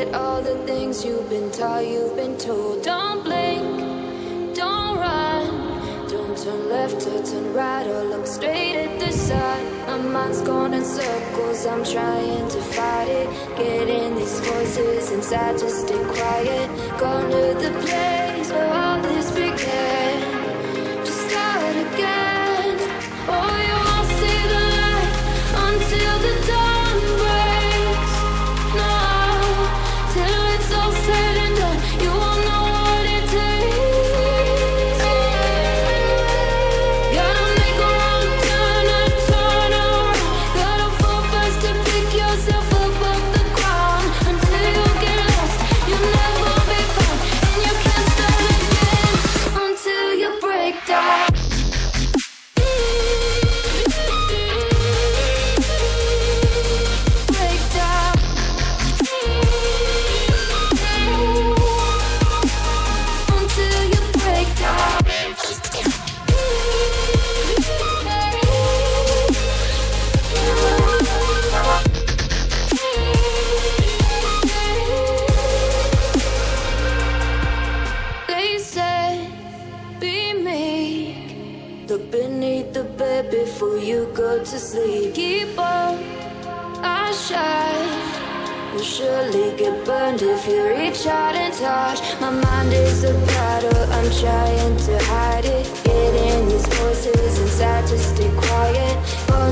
forget all the things you've been taught, you've been told. Don't blink, don't run, don't turn left or turn right or look straight at the sun. My mind's going in circles, I'm trying to fight it. Getting these voices inside to stay quiet. Gone to the place where all this began. Just start again. Oh, you won't see the light until the dawn breaks. No, till it's all said and done, you won't know what it takes. Gotta make a wrong turn and turn around. Gotta fall fast to pick yourself up off the ground. Until you get lost, you'll never be found. And you can't start again until you break down. Break down. Until you break down. They said, be meek. Look beneath the bed before you go to sleep. Keep on, I shine. You'll surely get burned if you reach out and touch. My mind is a battle, I'm trying to hide it. Getting these voices inside to stay quiet. Oh,